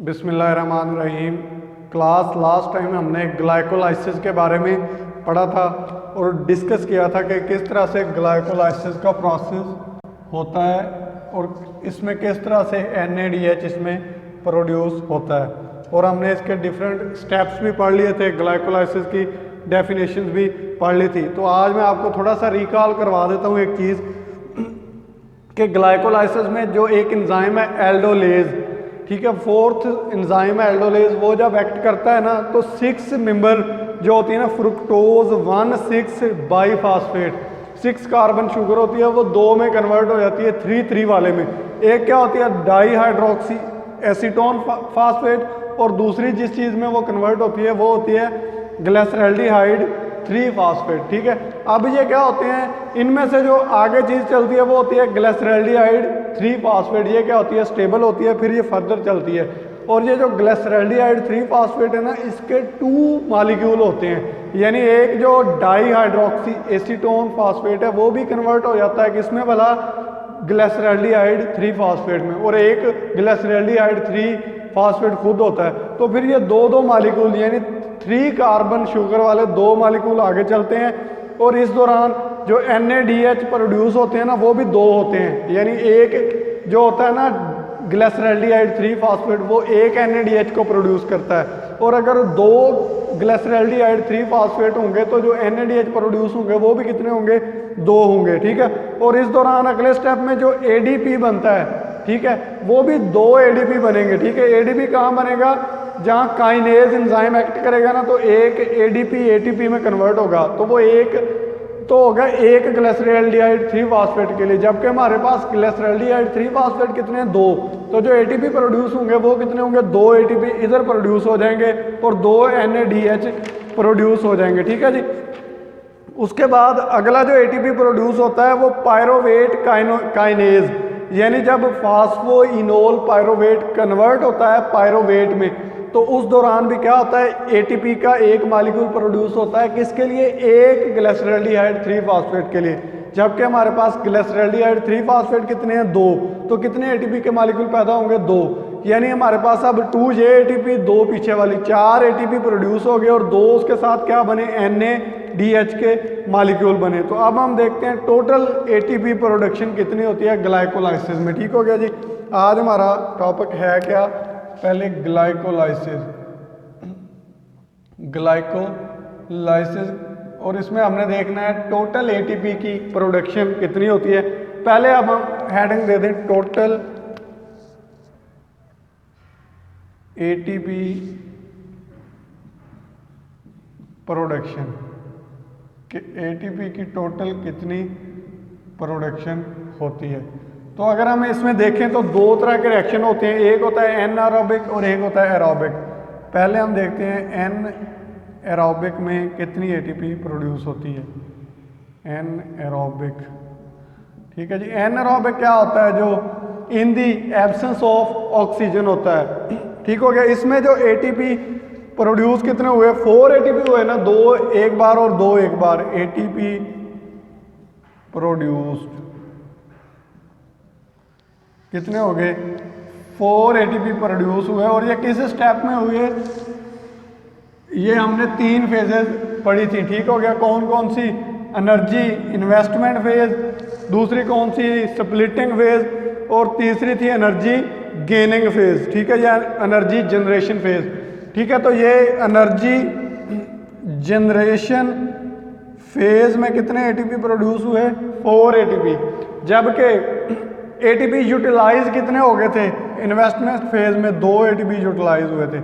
बिस्मिल्लाहिर्रहमानिर्रहीम। Class last time हमने glycolysis के बारे में पढ़ा था और डिस्कस किया था कि किस तरह से ग्लाइकोलाइसिस का प्रोसेस होता है और इसमें किस तरह से NADH इसमें प्रोड्यूस होता है, और हमने इसके डिफरेंट स्टेप्स भी पढ़ लिए थे, ग्लाइकोलाइसिस की डेफिनेशंस भी पढ़ ली थी। तो आज मैं आपको थोड़ा सा रिकॉल करवा देता हूँ एक चीज़ कि ग्लाइकोलाइसिस में जो एक एंजाइम है एल्डोलेज, ठीक है, फोर्थ एंजाइम है एल्डोलेज, वो जब एक्ट करता है ना तो 6 मेंबर जो होती है ना फ्रुक्टोज 1,6 बाईफास्फेट, 6 कार्बन शुगर होती है, वो 2 में कन्वर्ट हो जाती है 3,3 वाले में। एक क्या होती है डाईहाइड्रोक्सी एसीटोन फास्फेट, और दूसरी जिस चीज़ में वो कन्वर्ट होती है वो होती है ग्लिसरॉल्डिहाइड 3 फास्फेट, ठीक है। अब ये क्या होते हैं, इनमें से जो आगे चीज़ चलती है वो होती है ग्लिसरॉल्डिहाइड 3 फास्फेट। ये क्या होती है स्टेबल होती है, फिर ये फर्दर चलती है। और ये जो ग्लिसरॉल्डिहाइड 3 फास्फेट है ना, इसके 2 मॉलिक्यूल होते हैं, यानी एक जो डाईहाइड्रोक्सी एसीटोन फास्फेट है वो भी कन्वर्ट हो जाता है किसमें भला, ग्लिसरॉल्डिहाइड 3 फास्फेट में, और एक ग्लिसरॉल्डिहाइड 3 फास्फेट खुद होता है। तो फिर ये दो मॉलिक्यूल यानी 3 कार्बन शुगर वाले 2 मॉलिक्यूल आगे चलते हैं, और इस दौरान जो NADH प्रोड्यूस होते हैं ना वो भी 2 होते हैं, यानी एक जो होता है ना ग्लिसरॉल्डिहाइड 3 फास्फेट वो एक NADH को प्रोड्यूस करता है, और अगर 2 ग्लिसरॉल्डिहाइड 3 फास्फेट होंगे तो जो NADH प्रोड्यूस होंगे वो भी कितने होंगे, 2 होंगे, ठीक है। और इस दौरान अगले स्टेप में जो ADP बनता है, ठीक है, वो भी 2 ADP बनेंगे, ठीक है। ADP कहाँ बनेगा, जहाँ काइनेज एंजाइम एक्ट करेगा ना तो एक ADP ATP में कन्वर्ट होगा, तो वो एक तो होगा एक ग्लिसरॉल्डिहाइड 3 फास्फेट के लिए, जबकि हमारे पास ग्लिसरॉल्डिहाइड 3 फास्फेट कितने हैं, 2। तो जो ATP प्रोड्यूस होंगे वो कितने होंगे, 2 ATP इधर प्रोड्यूस हो जाएंगे और 2 NADH प्रोड्यूस हो जाएंगे, ठीक है जी। उसके बाद अगला जो ATP प्रोड्यूस होता है वो पायरोवेट काइनेज, यानी जब फास्फोइनोल पायरोवेट कन्वर्ट होता है पायरोवेट में, तो उस दौरान भी क्या होता है ATP का एक मॉलिक्यूल प्रोड्यूस होता है किसके लिए, एक ग्लिसरॉल्डिहाइड 3 फास्फेट के लिए, जबकि हमारे पास ग्लिसरॉल्डिहाइड 3 फास्फेट कितने हैं, 2। तो कितने ATP के मॉलिक्यूल पैदा होंगे, 2, यानी हमारे पास अब 2J ATP 2 पीछे वाली 4 ATP प्रोड्यूस हो गए, और 2 उसके साथ क्या बने, NADH के मॉलिक्यूल बने। तो अब हम देखते हैं टोटल ATP प्रोडक्शन कितनी होती है ग्लाइकोलाइसिस में, ठीक हो गया जी। आज हमारा टॉपिक है क्या, पहले ग्लाइकोलाइसिस, और इसमें हमने देखना है टोटल ATP की प्रोडक्शन कितनी होती है। पहले अब हम हेडिंग दे दें टोटल ATP प्रोडक्शन, कि ATP की टोटल कितनी प्रोडक्शन होती है। तो अगर हम इसमें देखें तो 2 तरह के रिएक्शन होते हैं, एक होता है एनारोबिक और एक होता है एरोबिक। पहले हम देखते हैं एनारोबिक में कितनी ATP प्रोड्यूस होती है, एनारोबिक, ठीक है जी। एनारोबिक क्या होता है, जो इन दी एब्सेंस ऑफ ऑक्सीजन होता है, ठीक हो गया। इसमें जो ATP प्रोड्यूस कितने हुए, 4 ATP हुए ना, 2 एक बार और 2 एक बार ATP प्रोड्यूस्ड कितने हो गए, 4 ATP प्रोड्यूस हुए। और ये किस स्टेप में हुए, ये हमने 3 फेजेस पढ़ी थी, ठीक हो गया। कौन कौन सी, एनर्जी इन्वेस्टमेंट फेज, दूसरी कौन सी स्प्लिटिंग फेज, और तीसरी थी एनर्जी गेनिंग फेज, ठीक है, या एनर्जी जनरेशन फेज, ठीक है। तो ये एनर्जी जनरेशन फेज में कितने ATP प्रोड्यूस हुए, 4 ATP, जबकि ATP यूटिलाइज कितने हो गए थे, इन्वेस्टमेंट फेज में 2 ATP यूटिलाइज हुए थे,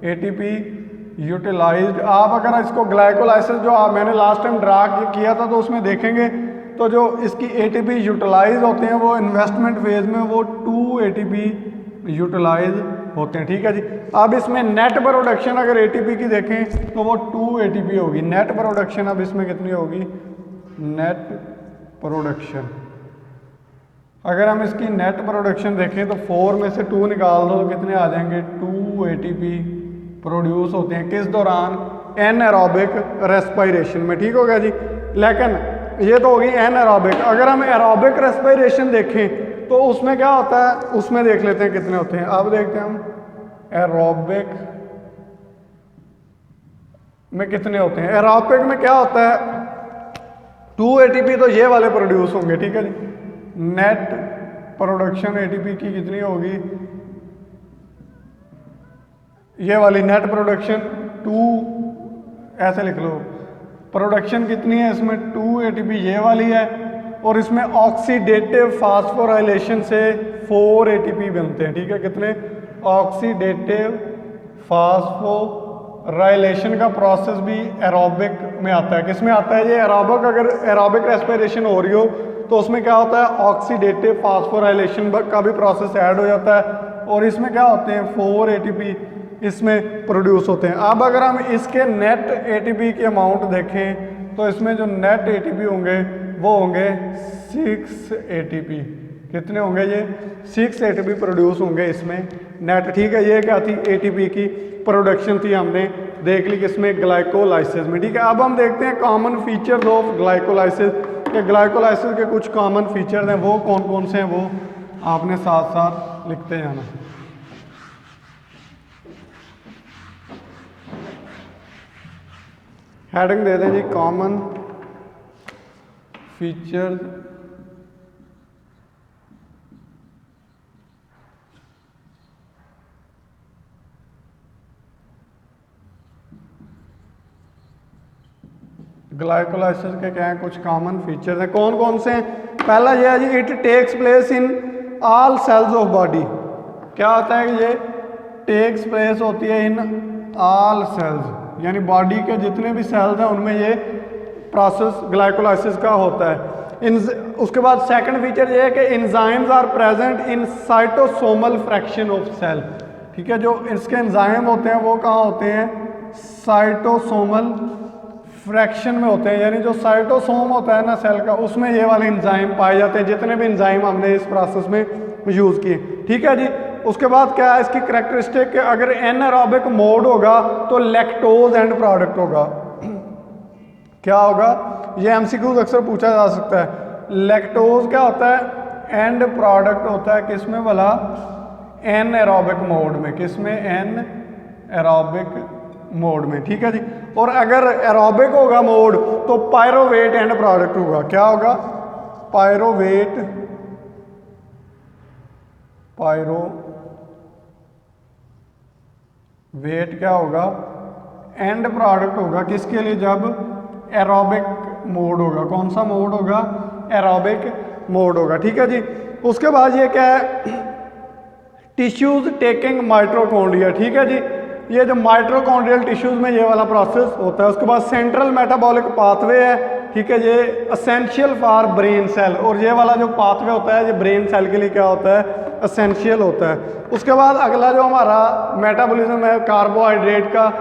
ATP यूटिलाइज्ड। आप अगर इसको ग्लाइकोलाइसिस जो मैंने लास्ट टाइम ड्रा किया था तो उसमें देखेंगे तो जो इसकी ATP यूटिलाइज होते हैं वो इन्वेस्टमेंट फेज में वो 2 ATP यूटिलाइज होते हैं, ठीक है जी। अब इसमें नेट प्रोडक्शन अगर ATP की देखें तो वो 2 ATP होगी, नेट प्रोडक्शन अब इसमें कितनी होगी, नेट प्रोडक्शन अगर हम इसकी नेट प्रोडक्शन देखें तो 4 में से 2 निकाल दो तो कितने आ जाएंगे, 2 ATP प्रोड्यूस होते हैं किस दौरान, एनारोबिक रेस्पिरेशन में, ठीक हो गया जी। लेकिन ये तो होगी एनारोबिक। अगर हम एरोबिक रेस्पिरेशन देखें तो उसमें क्या होता है, उसमें देख लेते हैं कितने होते हैं। अब देखते हैं हम एरोबिक में कितने होते हैं? एरोबिक में क्या होता है, 2 ATP तो ये वाले प्रोड्यूस होंगे, ठीक है जी। नेट प्रोडक्शन ATP की कितनी होगी, ये वाली नेट प्रोडक्शन 2, ऐसे लिख लो, प्रोडक्शन कितनी है इसमें 2 ATP ये वाली है, और इसमें ऑक्सीडेटिव फास्फोराइलेशन से 4 ATP बनते हैं, ठीक है। कितने? ऑक्सीडेटिव फास्फोराइलेशन का प्रोसेस भी एरोबिक में आता है। किस में आता है ये? एरोबिक, अगर एरोबिक रेस्पिरेशन हो रही हो तो उसमें क्या होता है, ऑक्सीडेटिव फास्फोराइलेशन का भी प्रोसेस ऐड हो जाता है, और इसमें क्या होते हैं 4 ATP इसमें प्रोड्यूस होते हैं। अब अगर हम इसके नेट ATP के अमाउंट देखें तो इसमें जो नेट ATP होंगे वो होंगे 6 ATP। कितने होंगे ये? 6 ATP प्रोड्यूस होंगे इसमें नेट, ठीक है। ये क्या थी? ATP की प्रोडक्शन थी, हमने देख ली किसमें? ग्लाइकोलाइसिस में, ठीक है। अब हम देखते हैं कॉमन फीचर्स ऑफ ग्लाइकोलाइसिस, कि ग्लाइकोलाइसिस के कुछ कॉमन फीचर्स हैं, वो कौन कौन से हैं वो आपने साथ साथ लिखते जाना। हेडिंग दे दें जी, कॉमन फीचर्स ग्लाइकोलाइसिस के क्या हैं? कुछ कॉमन फीचर्स हैं। कौन कौन से हैं? पहला ये है जी, it takes place in all cells of body. क्या होता है कि ये टेक्स प्लेस होती है इन ऑल सेल्स, यानी बॉडी के जितने भी सेल्स हैं उनमें ये प्रोसेस ग्लाइकोलाइसिस का होता है। उसके बाद सेकंड फीचर ये है कि enzymes are present in cytosomal fraction of cell, ठीक है। जो इसके एंजाइम होते हैं वो कहाँ होते हैं? साइटोसोमल फ्रैक्शन में होते हैं, यानी जो साइटोसोम होता है ना सेल का, उसमें ये वाले एंजाइम पाए जाते हैं, जितने भी एंजाइम हमने इस प्रोसेस में यूज़ किए, ठीक है जी। उसके बाद क्या है इसकी करैक्टरिस्टिक, कि अगर एनारोबिक मोड होगा तो लैक्टोज एंड प्रोडक्ट होगा। क्या होगा? ये MCQs अक्सर पूछा जा सकता है। लैक्टोज क्या होता है? एंड प्रोडक्ट होता है किसमें भला? एनारोबिक मोड में। किसमें? एनारोबिक मोड में, ठीक है जी। और अगर एरोबिक होगा मोड तो पायरोवेट एंड प्रोडक्ट होगा। क्या होगा? पायरोवेट, पायरोवेट क्या होगा? एंड प्रोडक्ट होगा। किसके लिए? जब एरोबिक मोड होगा। कौन सा मोड होगा? एरोबिक मोड होगा, ठीक है जी। उसके बाद ये क्या है? टिश्यूज टेकिंग माइटोकॉन्ड्रिया, ठीक है जी। ये जो माइटोकॉन्ड्रियल टिश्यूज में ये वाला प्रोसेस होता है। उसके बाद सेंट्रल मेटाबॉलिक पाथवे है, ठीक है। ये असेंशियल फॉर ब्रेन सेल, और ये वाला जो पाथवे होता है ये ब्रेन सेल के लिए क्या होता है? असेंशियल होता है। उसके बाद अगला जो हमारा मेटाबॉलिज्म है कार्बोहाइड्रेट का,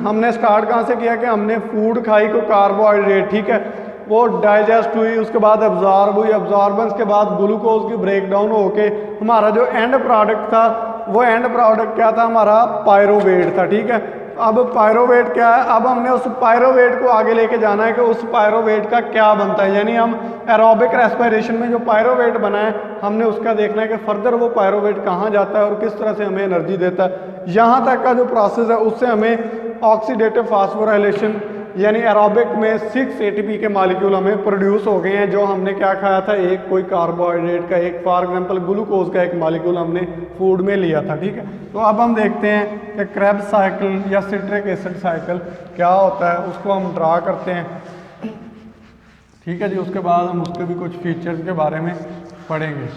हमने स्टार्ट कहाँ से किया कि हमने फूड खाई को कार्बोहाइड्रेट, ठीक है। वो डाइजेस्ट हुई, उसके बाद एब्जॉर्ब हुई, एब्जॉर्बेंस के बाद ग्लूकोज की ब्रेकडाउन होके हमारा जो एंड प्रोडक्ट था, वो एंड प्रोडक्ट क्या था? हमारा पायरोवेट था, ठीक है। अब पायरोवेट क्या है? अब हमने उस पायरोवेट को आगे लेके जाना है कि उस पायरोवेट का क्या बनता है, यानी हम एरोबिक रेस्पिरेशन में जो पायरोवेट बना है हमने उसका देखना है कि फर्दर वो पायरोवेट कहाँ जाता है और किस तरह से हमें एनर्जी देता है। यहाँ तक का जो प्रोसेस है उससे हमें ऑक्सीडेटिव फास्फोराइलेशन यानी एरोबिक में 6 ATP के मॉलिक्यूल हमें प्रोड्यूस हो गए हैं, जो हमने क्या खाया था? एक कोई कार्बोहाइड्रेट का, एक फॉर एग्जांपल ग्लूकोज का एक मॉलिक्यूल हमने फूड में लिया था, ठीक है। तो अब हम देखते हैं कि क्रेब्स साइकिल या सिट्रिक एसिड साइकिल क्या होता है, उसको हम ड्रा करते हैं, ठीक है जी। उसके बाद हम उसके भी कुछ फीचर्स के बारे में पढ़ेंगे।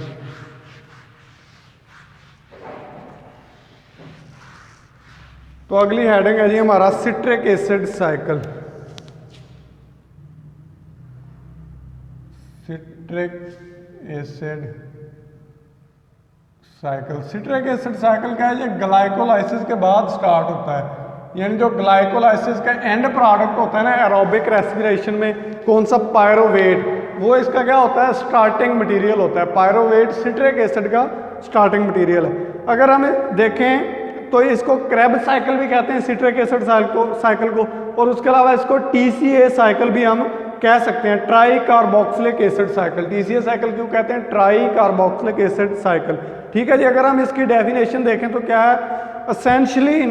तो अगली हेडिंग है जी हमारा citric acid cycle. Citric acid cycle, citric acid cycle क्या है? ये ग्लाइकोलाइसिस के बाद स्टार्ट होता है, यानी जो ग्लाइकोलाइसिस का एंड प्रोडक्ट होता है ना एरोबिक रेस्पिरेशन में, कौन सा? पायरोवेट, वो इसका क्या होता है? स्टार्टिंग मटेरियल होता है। पायरोवेट सिट्रिक एसिड का स्टार्टिंग मटेरियल है। अगर हम देखें तो इसको क्रेब साइकिल भी कहते हैं, सिट्रिक एसिड साइकिल को, और उसके अलावा इसको TCA साइकिल भी हम कह सकते हैं, try carboxylic acid cycle. TCA cycle क्यों कहते हैं? ट्राई कार्बोक्सिलिक एसिड साइकिल, ठीक है जी। अगर हम इसकी डेफिनेशन देखें तो क्या है एसेंशियली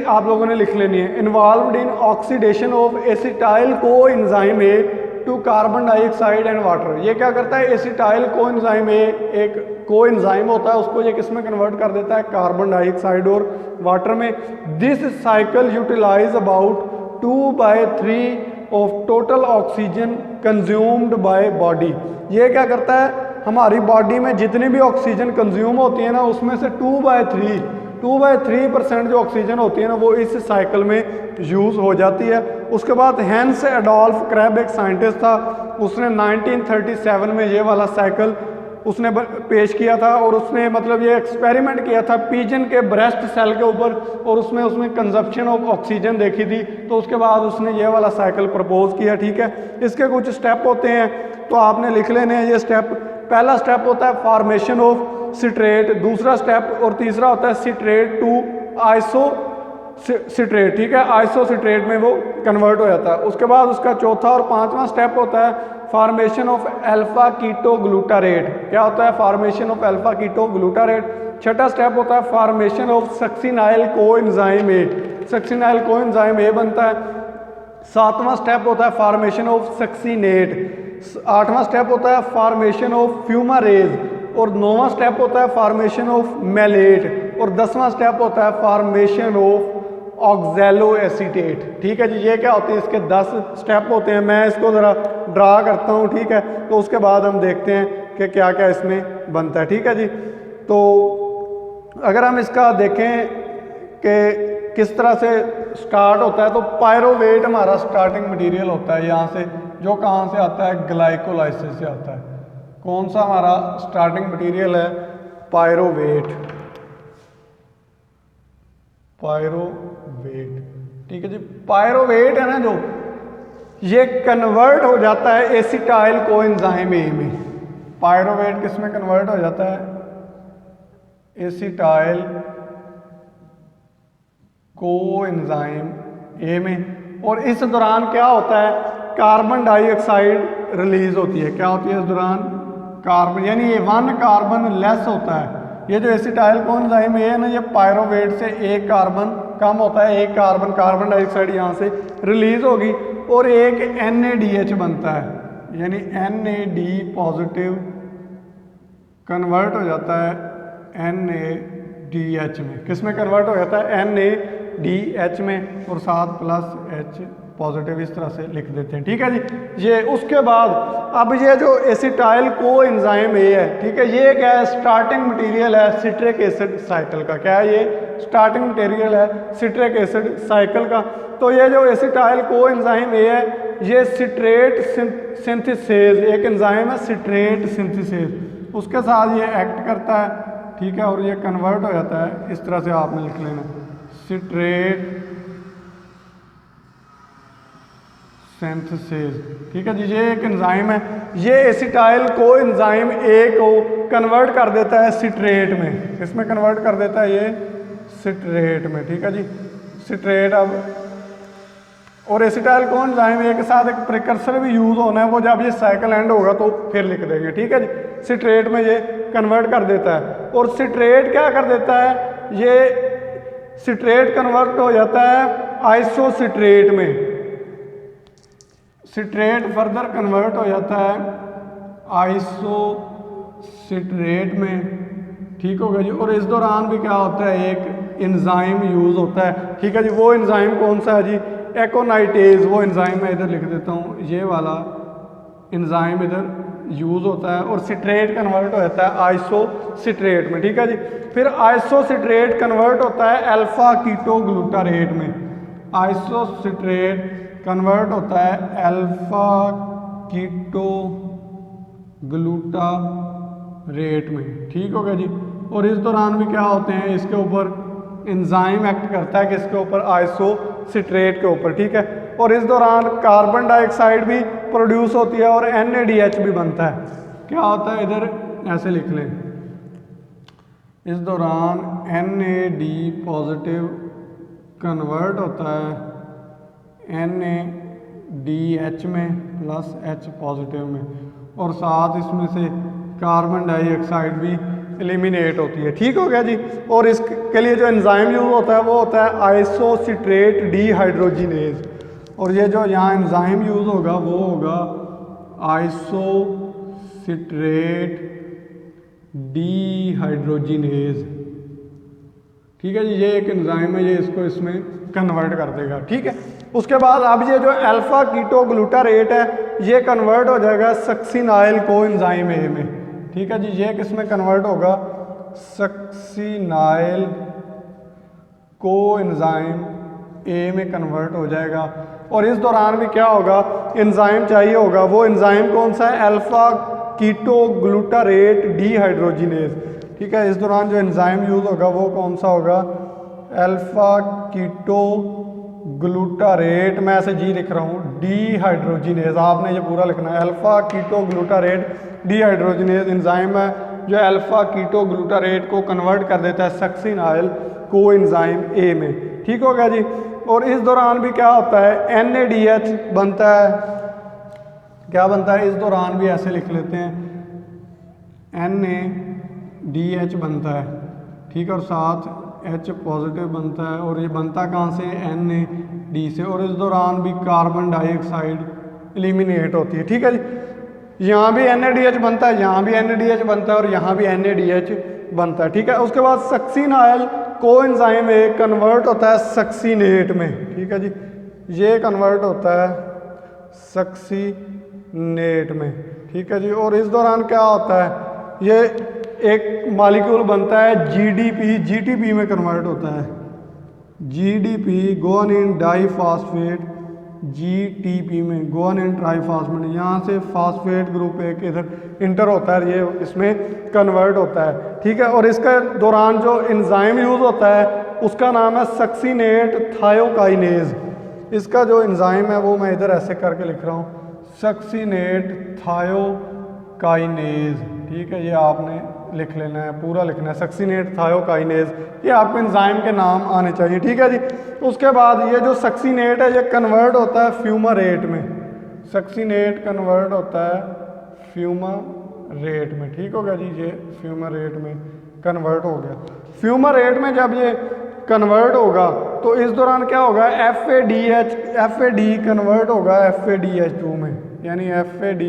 आप लोगों ने लिख लेनी है, involved in oxidation of acetyl coenzyme A to carbon dioxide and water. ये क्या करता है, एसिटाइल को एंजाइम ए एक को एंजाइम होता है, उसको ये किस में कन्वर्ट कर देता है, कार्बन डाइऑक्साइड और वाटर में। This cycle utilize about 2/3 of total oxygen consumed by body. ये क्या करता है, हमारी बॉडी में जितनी भी ऑक्सीजन कंज्यूम होती है ना, उसमें से 2/3% जो ऑक्सीजन होती है ना, वो इस साइकिल में यूज़ हो जाती है। उसके बाद हेंस एडोल्फ क्रैब एक साइंटिस्ट था, उसने 1937 में ये वाला साइकिल उसने पेश किया था, और उसने मतलब ये एक्सपेरिमेंट किया था पीजन के ब्रेस्ट सेल के ऊपर, और उसमें कंजप्शन ऑफ ऑक्सीजन देखी थी, तो उसके बाद उसने ये वाला साइकिल प्रपोज किया। ठीक है, इसके कुछ स्टेप होते हैं तो आपने लिख लेने हैं ये स्टेप। पहला स्टेप होता है फॉर्मेशन ऑफ सिट्रेट, दूसरा स्टेप और तीसरा होता है सिट्रेट टू आइसो सिट्रेट। ठीक है, आइसो सिट्रेट में वो कन्वर्ट हो जाता है। उसके बाद उसका चौथा और पांचवा स्टेप होता है formation of alpha ketoglutarate. क्या होता है, formation of alpha ketoglutarate. छठा स्टेप होता है formation of succinyl coenzyme A, succinyl coenzyme A बनता है। सातवां स्टेप होता है फॉर्मेशन ऑफ सक्सिनेट। आठवां स्टेप होता है फॉर्मेशन ऑफ फ्यूमारेज, और नौवां स्टेप होता है फॉर्मेशन ऑफ मेलेट, और 10वां स्टेप होता है फॉर्मेशन ऑफ ऑक्सैलो एसीटेट। ठीक है जी, ये क्या होते हैं, इसके 10 स्टेप होते हैं। मैं इसको ज़रा ड्रा करता हूँ, ठीक है, तो उसके बाद हम देखते हैं कि क्या क्या इसमें बनता है। ठीक है जी, तो अगर हम इसका देखें कि किस तरह से स्टार्ट होता है, तो पायरोवेट हमारा स्टार्टिंग मटेरियल होता है यहाँ से, जो कहाँ से आता है, ग्लाइकोलाइसिस से आता है। कौन सा हमारा स्टार्टिंग मटेरियल है, पायरोवेट, पायरोवेट। ठीक है जी, पायरोवेट है ना जो, ये कन्वर्ट हो जाता है एसिटाइल कोएंजाइम ए में। पायरोवेट किस में कन्वर्ट हो जाता है, एसिटाइल कोएंजाइम ए में। और इस दौरान क्या होता है, कार्बन डाइऑक्साइड रिलीज होती है। क्या होती है इस दौरान, कार्बन, यानी ये 1 कार्बन लेस होता है। ये जो एसिटाइल कोएंजाइम ए है ना, ये पायरोवेट से 1 कार्बन कम होता है, 1 कार्बन डाइऑक्साइड यहाँ से रिलीज होगी, और एक NADH बनता है, यानी NAD पॉजिटिव कन्वर्ट हो जाता है NADH में। किस में कन्वर्ट हो जाता है, NADH में, और साथ +H पॉजिटिव, इस तरह से लिख देते हैं। ठीक है जी, ये उसके बाद अब ये जो एसिटाइल कोएंजाइम ए है, ठीक है, ये क्या है, स्टार्टिंग मटेरियल है सिट्रिक एसिड साइकिल का। क्या है, ये स्टार्टिंग मटेरियल है सिट्रिक एसिड साइकिल का। तो ये जो एसिटाइल कोएंजाइम ए है, ये सिट्रेट सिंथेसेज, एक एंजाइम है सिट्रेट सिंथेसेज, उसके साथ ये एक्ट करता है। ठीक है, और ये कन्वर्ट हो जाता है, इस तरह से आपने लिख लेना, सिट्रेट सिंथेसिस। ठीक है जी, ये एक एंजाइम है, ये एसिटाइल कोएंजाइम ए को कन्वर्ट कर देता है सिट्रेट में। किसमें कन्वर्ट कर देता है, ये सिट्रेट में। ठीक है जी, सिट्रेट। अब और एसिटाइल कोएंजाइम ए के साथ एक प्रिकर्सर भी यूज होना है, वो जब ये साइकिल एंड होगा तो फिर लिख देंगे। ठीक है जी, सिट्रेट में ये कन्वर्ट कर देता है। और सिट्रेट क्या कर देता है, ये सिट्रेट कन्वर्ट हो जाता है आइसोसिट्रेट में। सिट्रेट फर्दर कन्वर्ट हो जाता है आइसोसिट्रेट में। ठीक होगा जी, और इस दौरान भी क्या होता है, एक एंजाइम यूज होता है। ठीक है जी, वो एंजाइम कौन सा है जी, एकोनाइटेज, वो एंजाइम मैं इधर लिख देता हूँ, ये वाला एंजाइम इधर यूज होता है, और सिट्रेट कन्वर्ट हो जाता है आइसोसिट्रेट में। ठीक है जी, फिर आइसोसिट्रेट कन्वर्ट होता है अल्फा कीटो ग्लूटारेट में। आइसोसिट्रेट कन्वर्ट होता है अल्फा कीटो ग्लूटारेट में। ठीक हो गया जी, और इस दौरान भी क्या होते हैं, इसके ऊपर एंजाइम एक्ट करता है, किसके ऊपर, आइसोसिट्रेट के ऊपर। ठीक है, और इस दौरान कार्बन डाइऑक्साइड भी प्रोड्यूस होती है और NADH भी बनता है। क्या होता है, इधर ऐसे लिख लें, इस दौरान NAD पॉजिटिव कन्वर्ट होता है NADH में +H पॉजिटिव में, और साथ इसमें से कार्बन डाइऑक्साइड भी एलिमिनेट होती है। ठीक हो गया जी। और इसके लिए जो एंजाइम यूज होता है वो होता है आइसोसिट्रेट डीहाइड्रोजिनेज, और ये जो यहाँ एंजाइम यूज होगा वो होगा आइसोसिट्रेट डीहाइड्रोजिनेज। ठीक है जी, ये एक एंजाइम है, ये इसको इसमें कन्वर्ट कर देगा। ठीक है, उसके बाद अब ये जो अल्फा कीटोग्लूटारेट है ये कन्वर्ट हो जाएगा सक्सिनाइल कोएंजाइम ए में। ठीक है जी, ये किस में कन्वर्ट होगा, सक्सिनाइल कोएंजाइम ए में कन्वर्ट हो जाएगा। और इस दौरान भी क्या होगा, एंजाइम चाहिए होगा, वो एंजाइम कौन सा है, अल्फा कीटोग्लूटारेट डीहाइड्रोजिनेज। ठीक है, इस दौरान जो एंजाइम यूज होगा वो कौन सा होगा, अल्फा कीटोग्लूटारेट, मैं ऐसे जी लिख रहा हूँ, डीहाइड्रोजिनेज, आपने ये पूरा लिखना है, अल्फा कीटोग्लूटारेट डीहाइड्रोजिनेज एंजाइम है जो अल्फा कीटोग्लूटारेट को कन्वर्ट कर देता है सक्सिनाइल कोएंजाइम ए में। ठीक हो गया जी। और इस दौरान भी क्या होता है, NADH बनता है, क्या बनता है, इस दौरान भी ऐसे लिख लेते हैं, NADH बनता है। ठीक है, और साथ H पॉजिटिव बनता है, और ये बनता कहाँ से, NAD से। और इस दौरान भी कार्बन डाइऑक्साइड एलिमिनेट होती है। ठीक है जी, यहाँ भी NADH बनता है, यहाँ भी NADH बनता है, और यहाँ भी NADH बनता है। ठीक है, उसके बाद सक्सिनाइल कोएंजाइम ए कन्वर्ट होता है सक्सीनेट में। ठीक है जी, ये कन्वर्ट होता है सक्सीनेट में। ठीक है जी, और इस दौरान क्या होता है, ये एक मॉलिक्यूल बनता है GTP में कन्वर्ट होता है, GDP गुआनिन डाइफॉस्फेट, GTP में गुआनिन ट्राइफॉस्फेट, यहाँ से फास्फेट ग्रुप एक इधर इंटर होता है, ये इसमें कन्वर्ट होता है। ठीक है, और इसके दौरान जो एंजाइम यूज होता है उसका नाम है सक्सीनेट थायोकाइनेज। इसका जो एंजाइम है वो मैं इधर ऐसे करके लिख रहा हूँ, सक्सीनेट थायोकाइनेज। ठीक है, ये आपने लिख लेना है, पूरा लिखना है, सक्सीनेट थायोकाइनेज, ये आपको एंजाइम के नाम आने चाहिए। ठीक है जी। उसके बाद ये जो सक्सीनेट है ये कन्वर्ट होता है फ्यूमारेट में, सक्सीनेट कन्वर्ट होता है फ्यूमारेट में। ठीक हो गया जी, ये फ्यूमारेट में कन्वर्ट हो गया। फ्यूमारेट में जब ये कन्वर्ट होगा तो इस दौरान क्या होगा, FAD कन्वर्ट होगा FADH2 में, यानी FAD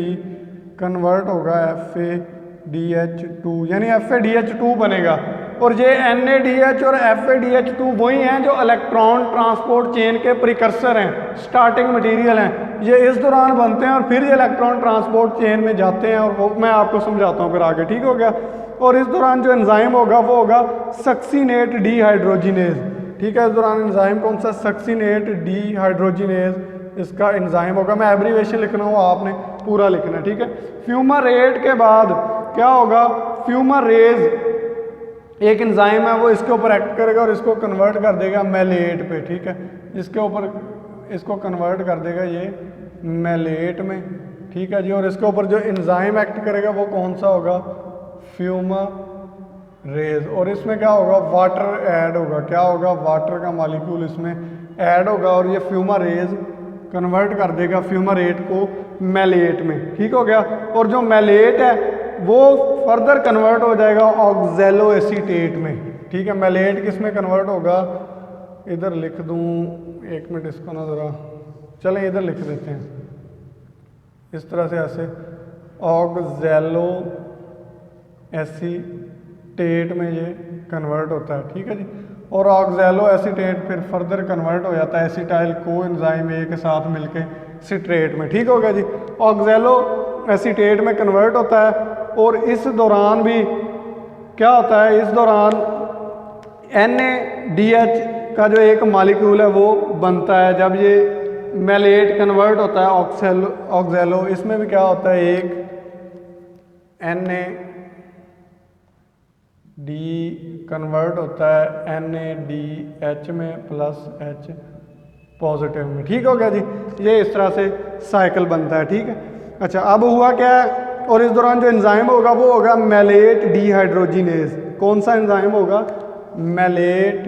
कन्वर्ट होगा FADH2, यानी FADH2 बनेगा। और ये NADH और FADH2 वही हैं जो इलेक्ट्रॉन ट्रांसपोर्ट चेन के प्रिकर्सर हैं, स्टार्टिंग मटेरियल हैं, ये इस दौरान बनते हैं और फिर ये इलेक्ट्रॉन ट्रांसपोर्ट चेन में जाते हैं, और वो मैं आपको समझाता हूँ फिर आगे। ठीक हो गया। और इस दौरान जो एंजाइम होगा वो होगा सक्सीनेट डीहाइड्रोजिनेज। ठीक है, इस दौरान एंजाइम कौन सा, सक्सीनेट डीहाइड्रोजिनेज इसका एंजाइम होगा। मैं एब्रीवेशन लिख रहा हूँ, आपने पूरा लिखना है। ठीक है, फ्यूमारेट के बाद क्या होगा, फ्यूमारेज एक एंजाइम है वो इसके ऊपर एक्ट करेगा और इसको कन्वर्ट कर देगा मैलेट पे। ठीक है, इसके ऊपर इसको कन्वर्ट कर देगा ये मैलेट में। ठीक है जी, और इसके ऊपर जो एंजाइम एक्ट करेगा वो कौन सा होगा, फ्यूमारेज। और इसमें क्या होगा, वाटर ऐड होगा, क्या होगा, वाटर का मॉलिक्यूल इसमें ऐड होगा, और ये फ्यूमारेज कन्वर्ट कर देगा फ्यूमारेट को मैलेट में। ठीक हो गया। और जो मैलेट है वो फर्दर कन्वर्ट हो जाएगा ऑक्जेलो एसीटेट में। ठीक है, मैलेट किस में कन्वर्ट होगा, इधर लिख दूं, एक मिनट इसको ना ज़रा, चलें इधर लिख देते हैं इस तरह से, ऐसे ऑक्जेलो एसीटेट में ये कन्वर्ट होता है। ठीक है जी, और ऑक्जेलो एसीटेट फिर फर्दर कन्वर्ट हो जाता है एसिटाइल कोएंजाइम ए के साथ मिलके सिट्रेट में। ठीक हो गया जी, ऑक्जेलो एसीटेट में कन्वर्ट होता है। और इस दौरान भी क्या होता है, इस दौरान NADH का जो एक मॉलिक्यूल है वो बनता है जब ये मैलेट कन्वर्ट होता है ऑक्जेलो। इसमें भी क्या होता है, एक NAD कन्वर्ट होता है NADH में प्लस H पॉजिटिव में। ठीक हो गया जी, ये इस तरह से साइकिल बनता है। ठीक है, अच्छा अब हुआ क्या है, और इस दौरान जो एंजाइम होगा वो होगा मैलेट डीहाइड्रोजिनेज। कौन सा एंजाइम होगा, मैलेट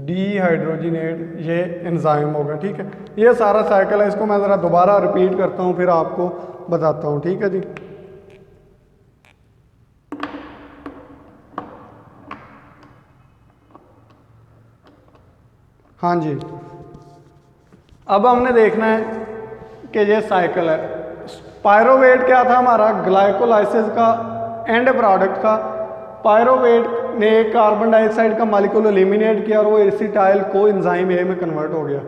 डीहाइड्रोजिनेट, ये एंजाइम होगा। ठीक है, ये सारा साइकिल है, इसको मैं ज़रा दोबारा रिपीट करता हूँ फिर आपको बताता हूँ। ठीक है जी, हाँ जी, अब हमने देखना है कि ये साइकिल है। पायरोवेट क्या था हमारा, ग्लाइकोलाइसिस का एंड प्रोडक्ट था। पायरोवेट ने कार्बन डाइऑक्साइड का मॉलिक्यूल एलिमिनेट किया और वो एसिटाइल को एंजाइम ए में कन्वर्ट हो गया।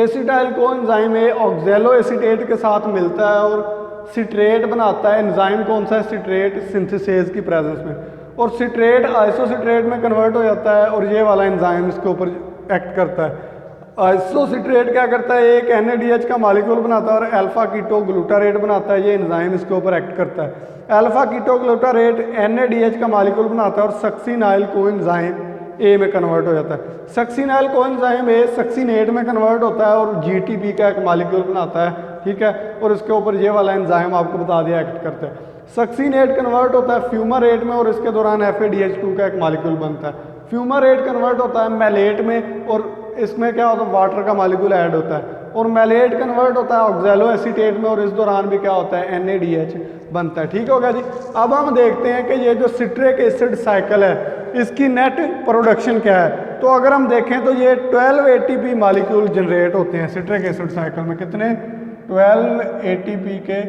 एसिटाइल को एंजाइम ए ऑक्जेलो एसीटेट के साथ मिलता है और सिट्रेट बनाता है। एंजाइम कौन सा है, सिट्रेट सिंथेसेज की प्रेजेंस में, और सिट्रेट आइसोसिट्रेट में कन्वर्ट हो जाता है और ये वाला एंजाइम इसके ऊपर एक्ट करता है। आइसोसिट्रेट क्या करता है, एक NADH का मॉलिक्यूल बनाता है और अल्फा कीटो ग्लूटारेट बनाता है। ये एंजाइम इसके ऊपर एक्ट करता है। अल्फा कीटो ग्लूटारेट NADH का मॉलिक्यूल बनाता है और सक्सिनाइल कोएंजाइम ए में कन्वर्ट हो जाता है। सक्सिनाइल कोएंजाइम ए सक्सिनेट में कन्वर्ट होता है और GTP का एक मॉलिक्यूल बनाता है, ठीक है, और इसके ऊपर ये वाला एंजाइम आपको बता दिया एक्ट करता है। सक्सिनेट कन्वर्ट होता है फ्यूमारेट में और इसके दौरान FADH2 का एक मॉलिक्यूल बनता है। फ्यूमारेट कन्वर्ट होता है मैलेट में और इसमें क्या होता है, वाटर का मॉलिक्यूल ऐड होता है। और मैलेट कन्वर्ट होता है ऑक्जेलो एसीटेट में और इस दौरान भी क्या होता है, NADH बनता है। ठीक हो गया जी। अब हम देखते हैं कि ये जो सिट्रिक एसिड साइकिल है इसकी नेट प्रोडक्शन क्या है। तो अगर हम देखें तो ये 12 ATP मॉलिक्यूल जनरेट होते हैं सिट्रिक एसिड साइकिल में। कितने, 12 ATP के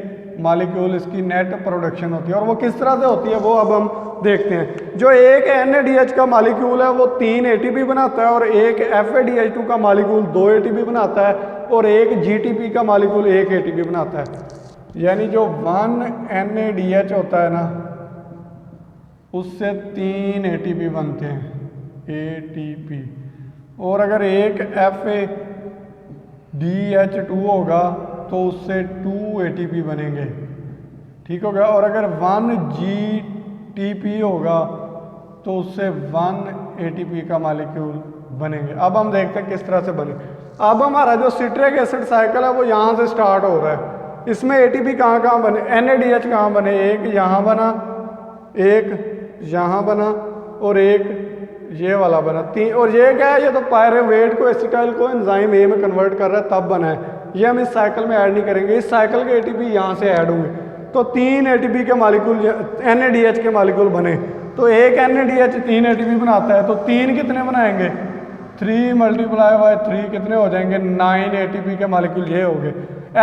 मॉलिक्यूल इसकी नेट प्रोडक्शन होती है। और वो किस तरह से होती है वो अब हम देखते हैं। जो एक NADH का मॉलिक्यूल है वो 3 ATP बनाता है और एक FADH2 का मॉलिक्यूल 2 ATP बनाता है और एक GTP का मॉलिक्यूल 1 ATP बनाता है। यानी जो 1 NADH होता है ना उससे 3 ATP बनते हैं, ATP। और अगर एक FADH2 होगा तो उससे 2 ATP बनेंगे। ठीक हो गया। और अगर 1 GTP होगा तो उससे 1 ATP का मॉलिक्यूल बनेंगे। अब हम देखते हैं किस तरह से बने। अब हमारा जो सिट्रिक एसिड साइकिल है वो यहाँ से स्टार्ट हो रहा है। इसमें ATP कहाँ कहाँ बने, NADH कहाँ बने, एक यहाँ बना, एक यहाँ बना और एक ये वाला बना, 3। और ये क्या है, ये तो पायरोवेट को एसिटाइल को एंजाइम ए में कन्वर्ट कर रहा है तब बना है। ये हम इस साइकिल में ऐड नहीं करेंगे। इस साइकिल के ATP यहाँ से ऐड होंगे तो 3 ATP के मॉलिक्यूल NADH के मॉलिक्यूल बने। तो एक NADH 3 ATP बनाता है तो 3 कितने बनाएंगे, 3 × 3 कितने हो जाएंगे, 9 ATP के मॉलिक्यूल ये हो गए।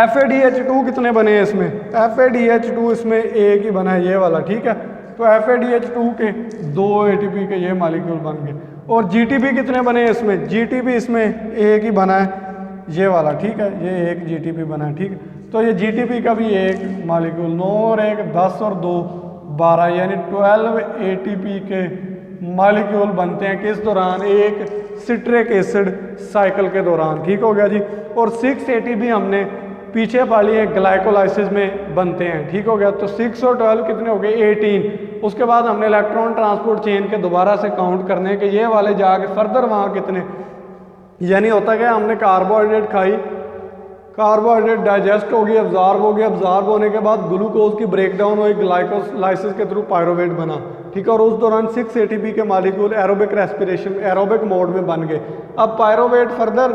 FADH2 कितने बने हैं इसमें, FADH2 इसमें एक ही बना है ये वाला, ठीक है। तो FADH2 के 2 ATP के ये मॉलिक्यूल बन गए। और GTP कितने बने हैं इसमें, GTP इसमें एक ही बना है ये वाला, ठीक है, ये एक GTP बना है, ठीक है। तो ये GTP का भी एक मॉलिक्यूल, 9 और 1 10 और 2 12, यानी 12 ATP के मॉलिक्यूल बनते हैं किस दौरान, एक सिट्रिक एसिड साइकिल के दौरान। ठीक हो गया जी। और 6 ATP हमने पीछे वाली है ग्लाइकोलाइसिस में बनते हैं। ठीक हो गया। तो 6 और 12 कितने हो गए, 18। उसके बाद हमने इलेक्ट्रॉन ट्रांसपोर्ट चेन के दोबारा से काउंट करने हैं कि ये वाले जाके फर्दर वहाँ कितने, यानी होता क्या, हमने कार्बोहाइड्रेट खाई, कार्बोहाइड्रेट डाइजेस्ट होगी, अब्जॉर्ब होगी, अब्जॉर्ब होने के बाद ग्लूकोज की ब्रेकडाउन हुई, ग्लाइकोलाइसिस के थ्रू पायरोवेट बना, ठीक है। और उस दौरान 6 ATP के molecule aerobic respiration, aerobic mode में बन गए। अब pyruvate further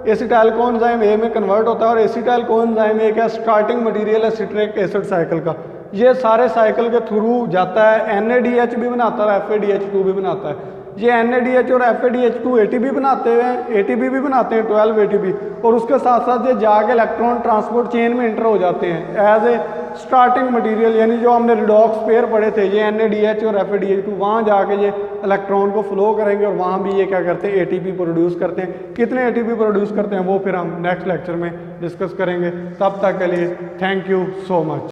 acetyl coenzyme A में कन्वर्ट होता है और एसिटाइल कोएंजाइम ए का स्टार्टिंग मटेरियल है सिट्रिक एसिड साइकिल का। ये सारे साइकिल के थ्रू जाता है, NADH भी बनाता है, FADH2 भी बनाता है। ये NADH और FADH2 ATP बनाते हैं, ATP भी बनाते हैं 12 ATP, और उसके साथ साथ ये जाके इलेक्ट्रॉन ट्रांसपोर्ट चेन में इंटर हो जाते हैं एज ए स्टार्टिंग मटेरियल। यानी जो हमने रिडॉक्स पेयर पढ़े थे ये NADH और FADH2, वहाँ जाके ये इलेक्ट्रॉन को फ्लो करेंगे और वहाँ भी ये क्या करते हैं, ATP प्रोड्यूस करते हैं। कितने ATP प्रोड्यूस करते हैं वो फिर हम नेक्स्ट लेक्चर में डिस्कस करेंगे। तब तक के लिए थैंक यू सो मच।